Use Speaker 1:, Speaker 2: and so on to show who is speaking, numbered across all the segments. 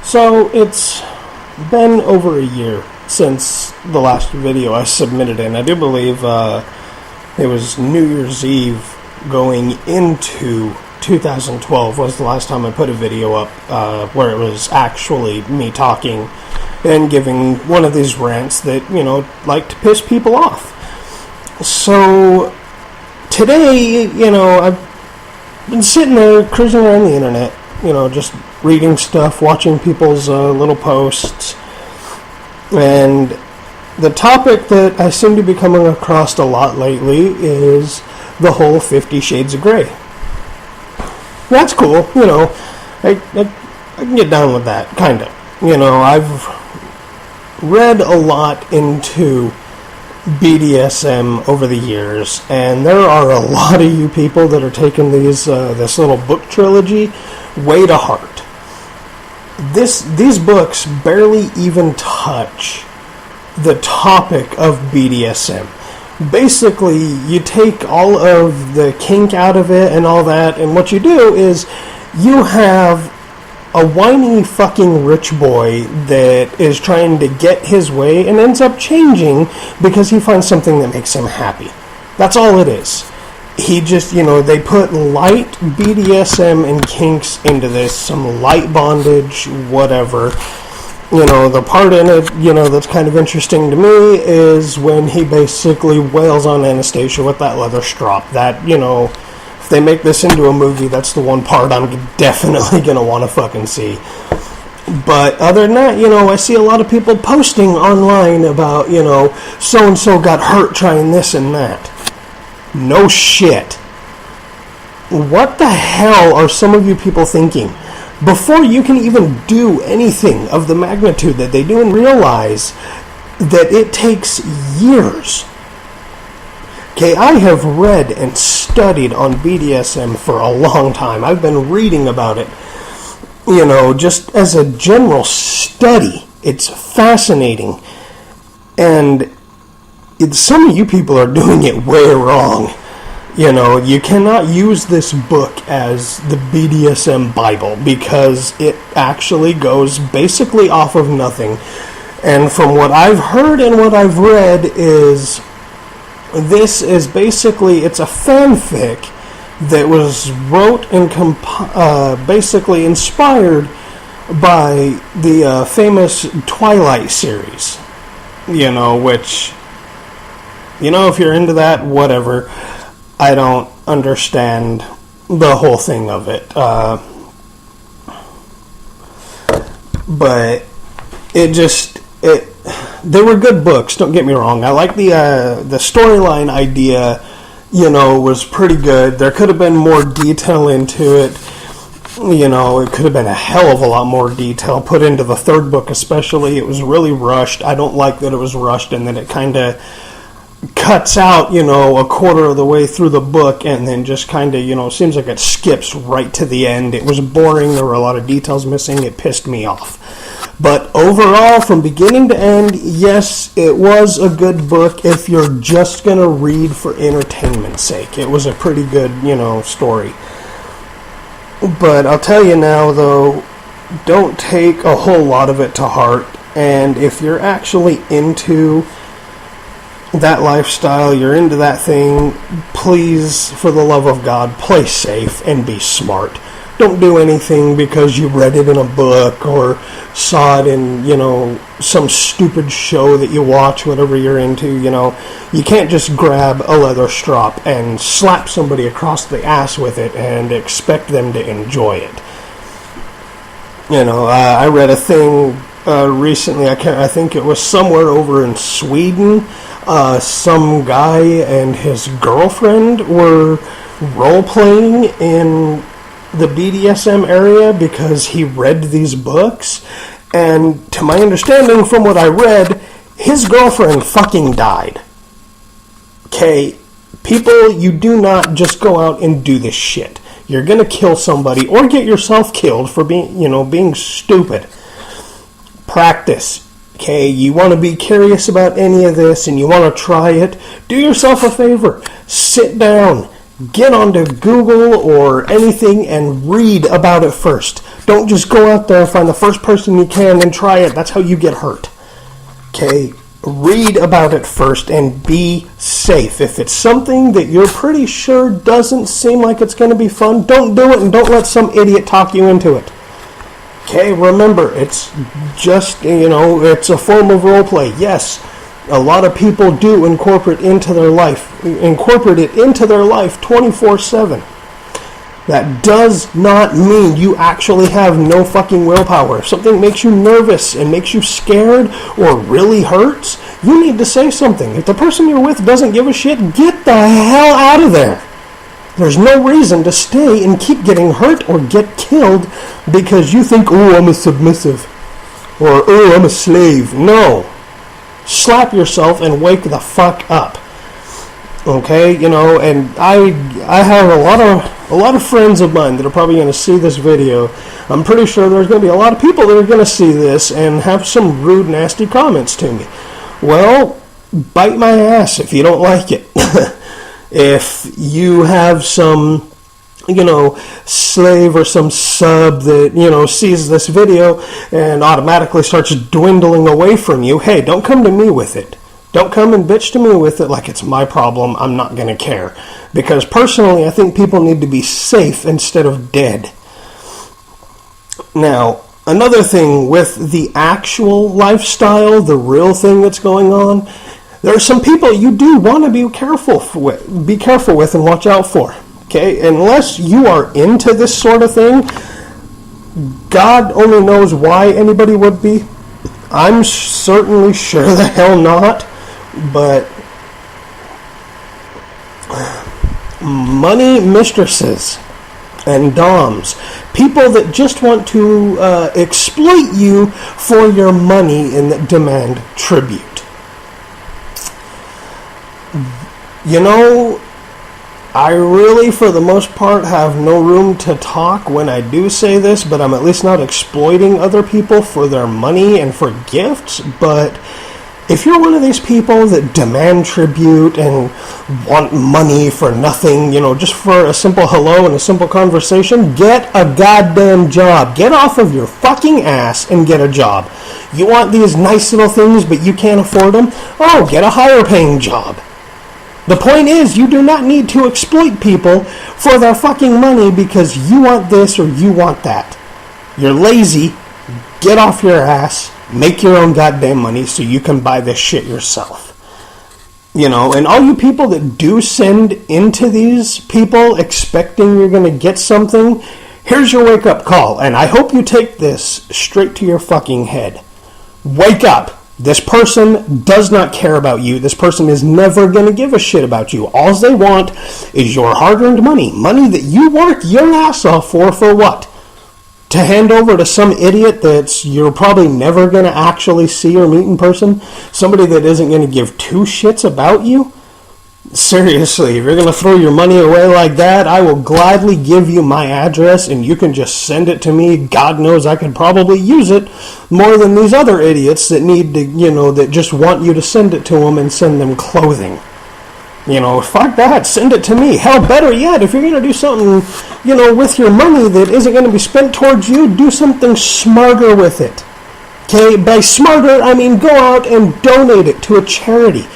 Speaker 1: So it's been over a year since the last video I submitted, and I do believe it was New Year's Eve going into 2012 was the last time I put a video up where it was actually me talking and giving one of these rants that, like to piss people off. So today, I've been sitting there cruising around the internet, just reading stuff, watching people's little posts, and the topic that I seem to be coming across a lot lately is the whole 50 Shades of Grey. That's cool, I can get down with that, kind of. I've read a lot into BDSM over the years, and there are a lot of you people that are taking this little book trilogy way to heart. These books barely even touch the topic of BDSM. Basically, you take all of the kink out of it and all that, and what you do is you have a whiny fucking rich boy that is trying to get his way and ends up changing because he finds something that makes him happy. That's all it is. He just, they put light BDSM and kinks into this, some light bondage, whatever. The part in it, that's kind of interesting to me is when he basically wails on Anastasia with that leather strap. That, if they make this into a movie, that's the one part I'm definitely going to want to fucking see. But other than that, I see a lot of people posting online about, so-and-so got hurt trying this and that. No shit. What the hell are some of you people thinking? Before you can even do anything of the magnitude that they do and realize that it takes years. Okay, I have read and studied on BDSM for a long time. I've been reading about it, just as a general study. It's fascinating. And some of you people are doing it way wrong. You cannot use this book as the BDSM Bible because it actually goes basically off of nothing. And from what I've heard and what I've read is this is basically, it's a fanfic that was wrote and basically inspired by the famous Twilight series. Which, if you're into that, whatever. I don't understand the whole thing of it. But they were good books, don't get me wrong. I like the storyline idea, was pretty good. There could have been more detail into it. It could have been a hell of a lot more detail put into the third book especially. It was really rushed. I don't like that it was rushed and that it kind of cuts out, a quarter of the way through the book and then just kind of, seems like it skips right to the end. It was boring. There were a lot of details missing. It pissed me off. But overall, from beginning to end, yes, it was a good book if you're just going to read for entertainment's sake. It was a pretty good, story. But I'll tell you now, though, don't take a whole lot of it to heart. And if you're actually into that lifestyle, you're into that thing, please, for the love of God, play safe and be smart. Don't do anything because you read it in a book or saw it in, some stupid show that you watch, whatever you're into, You can't just grab a leather strap and slap somebody across the ass with it and expect them to enjoy it. I read a thing recently, I think it was somewhere over in Sweden. Some guy and his girlfriend were role-playing in the BDSM area because he read these books, and to my understanding from what I read, his girlfriend fucking died. Okay, people, you do not just go out and do this shit. You're gonna kill somebody or get yourself killed for being stupid. Practice. Okay, you want to be curious about any of this and you want to try it, do yourself a favor. Sit down, get onto Google or anything and read about it first. Don't just go out there and find the first person you can and try it. That's how you get hurt. Okay? Read about it first and be safe. If it's something that you're pretty sure doesn't seem like it's going to be fun, don't do it and don't let some idiot talk you into it. Okay, remember, it's just, it's a form of role play. Yes, a lot of people do incorporate it into their life 24/7. That does not mean you actually have no fucking willpower. If something makes you nervous and makes you scared or really hurts, you need to say something. If the person you're with doesn't give a shit, get the hell out of there. There's no reason to stay and keep getting hurt or get killed because you think, oh, I'm a submissive, or oh, I'm a slave. No. Slap yourself and wake the fuck up. Okay, and I have a lot of friends of mine that are probably going to see this video. I'm pretty sure there's going to be a lot of people that are going to see this and have some rude, nasty comments to me. Well, bite my ass if you don't like it. If you have some, slave or some sub that, sees this video and automatically starts dwindling away from you, hey, don't come to me with it. Don't come and bitch to me with it like it's my problem. I'm not going to care. Because personally, I think people need to be safe instead of dead. Now, another thing with the actual lifestyle, the real thing that's going on, there are some people you do want to be careful with and watch out for. Okay? Unless you are into this sort of thing, God only knows why anybody would be. I'm certainly sure the hell not. But money mistresses and doms, people that just want to exploit you for your money and that demand tribute. I really, for the most part, have no room to talk when I do say this, but I'm at least not exploiting other people for their money and for gifts. But if you're one of these people that demand tribute and want money for nothing, just for a simple hello and a simple conversation, get a goddamn job. Get off of your fucking ass and get a job. You want these nice little things but you can't afford them? Oh, get a higher paying job. The point is, you do not need to exploit people for their fucking money because you want this or you want that. You're lazy. Get off your ass. Make your own goddamn money so you can buy this shit yourself. And all you people that do send into these people expecting you're going to get something, here's your wake-up call. And I hope you take this straight to your fucking head. Wake up. This person does not care about you. This person is never going to give a shit about you. All they want is your hard-earned money. Money that you work your ass off for what? To hand over to some idiot that you're probably never going to actually see or meet in person? Somebody that isn't going to give two shits about you? Seriously, if you're going to throw your money away like that, I will gladly give you my address and you can just send it to me. God knows I could probably use it more than these other idiots that need to, that just want you to send it to them and send them clothing. Fuck that. Send it to me. Hell, better yet, if you're going to do something, with your money that isn't going to be spent towards you, do something smarter with it. Okay? By smarter, I mean go out and donate it to a charity.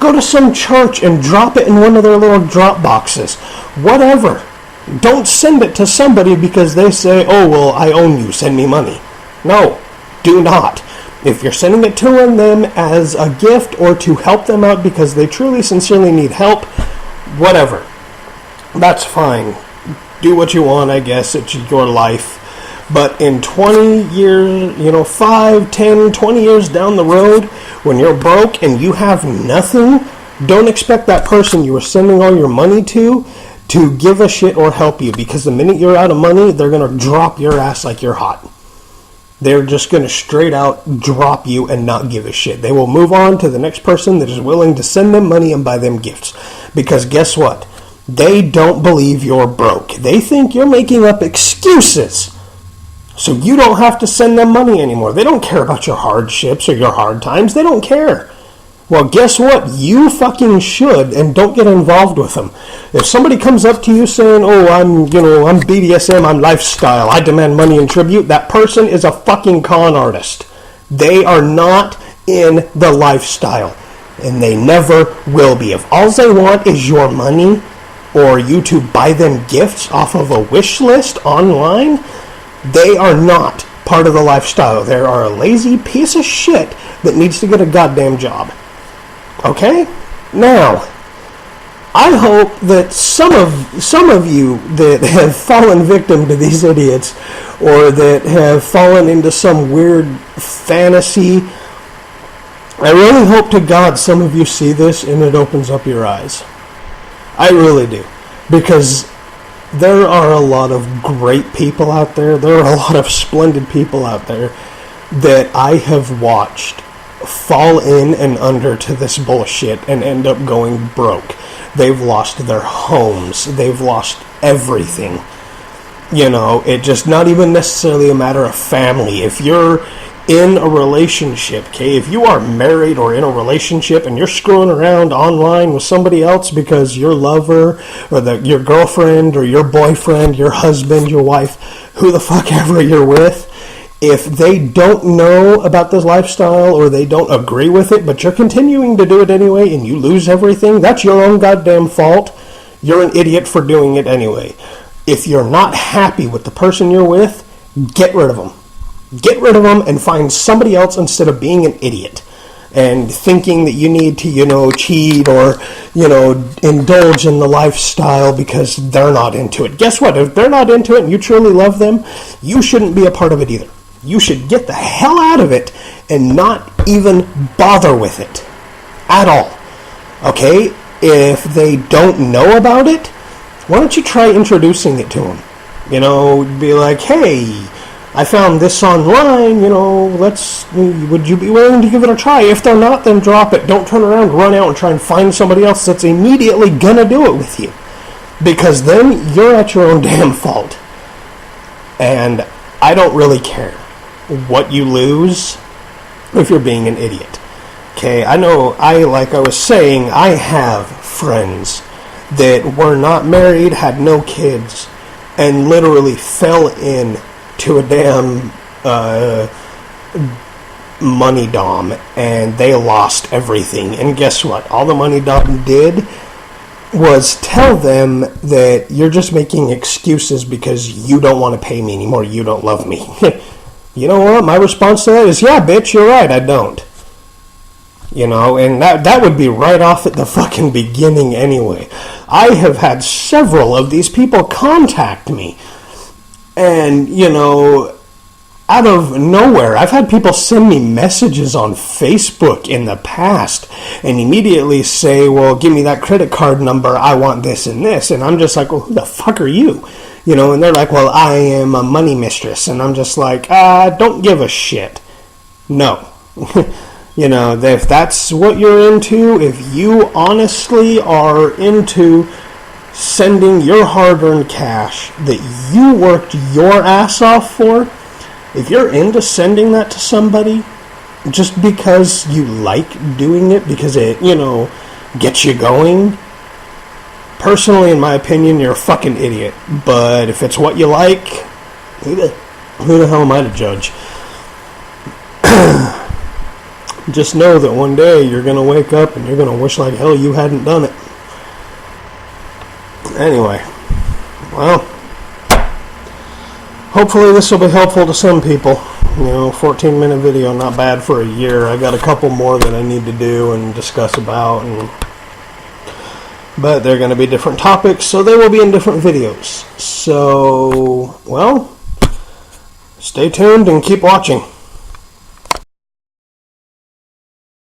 Speaker 1: Go to some church and drop it in one of their little drop boxes. Whatever. Don't send it to somebody because they say, oh, well, I own you. Send me money. No. Do not. If you're sending it to them as a gift or to help them out because they truly, sincerely need help, whatever. That's fine. Do what you want, I guess. It's your life. But in 20 years, 5, 10, 20 years down the road, when you're broke and you have nothing, don't expect that person you were sending all your money to give a shit or help you. Because the minute you're out of money, they're going to drop your ass like you're hot. They're just going to straight out drop you and not give a shit. They will move on to the next person that is willing to send them money and buy them gifts. Because guess what? They don't believe you're broke. They think you're making up excuses. So you don't have to send them money anymore. They don't care about your hardships or your hard times. They don't care. Well, guess what? You fucking should, and don't get involved with them. If somebody comes up to you saying, oh, I'm BDSM, I'm lifestyle, I demand money and tribute, that person is a fucking con artist. They are not in the lifestyle, and they never will be. If all they want is your money, or you to buy them gifts off of a wish list online, they are not part of the lifestyle. They are a lazy piece of shit that needs to get a goddamn job. Okay? Now, I hope that some of you that have fallen victim to these idiots, or that have fallen into some weird fantasy, I really hope to God some of you see this and it opens up your eyes. I really do. Because there are a lot of great people out there. There are a lot of splendid people out there that I have watched fall in and under to this bullshit and end up going broke. They've lost their homes. They've lost everything. It just not even necessarily a matter of family. If you're in a relationship, okay, if you are married or in a relationship and you're screwing around online with somebody else because your lover or your girlfriend or your boyfriend, your husband, your wife, who the fuck ever you're with, if they don't know about this lifestyle or they don't agree with it, but you're continuing to do it anyway and you lose everything, that's your own goddamn fault. You're an idiot for doing it anyway. If you're not happy with the person you're with, get rid of them. Get rid of them and find somebody else instead of being an idiot and thinking that you need to, cheat or, indulge in the lifestyle because they're not into it. Guess what? If they're not into it and you truly love them, you shouldn't be a part of it either. You should get the hell out of it and not even bother with it at all. Okay? If they don't know about it, why don't you try introducing it to them? Be like, hey, I found this online, would you be willing to give it a try? If they're not, then drop it. Don't turn around, run out, and try and find somebody else that's immediately gonna do it with you. Because then you're at your own damn fault. And I don't really care what you lose if you're being an idiot. Okay, I know, like I was saying, I have friends that were not married, had no kids, and literally fell in to a damn money dom, and they lost everything. And guess what? All the money dom did was tell them that you're just making excuses because you don't want to pay me anymore, you don't love me. You know what? My response to that is, yeah, bitch, you're right, I don't. And that would be right off at the fucking beginning anyway. I have had several of these people contact me. And, out of nowhere, I've had people send me messages on Facebook in the past and immediately say, well, give me that credit card number, I want this and this. And I'm just like, well, who the fuck are you? And they're like, well, I am a money mistress. And I'm just like, don't give a shit. No. If that's what you're into, if you honestly are into sending your hard-earned cash that you worked your ass off for, if you're into sending that to somebody just because you like doing it, because it, gets you going, personally, in my opinion, you're a fucking idiot. But if it's what you like, who the hell am I to judge? Just know that one day you're going to wake up and you're going to wish like hell you hadn't done it. Anyway, well, hopefully this will be helpful to some people. 14-minute video, not bad for a year. I got a couple more that I need to do and discuss about, but they're going to be different topics, so they will be in different videos. So, well, stay tuned and keep watching.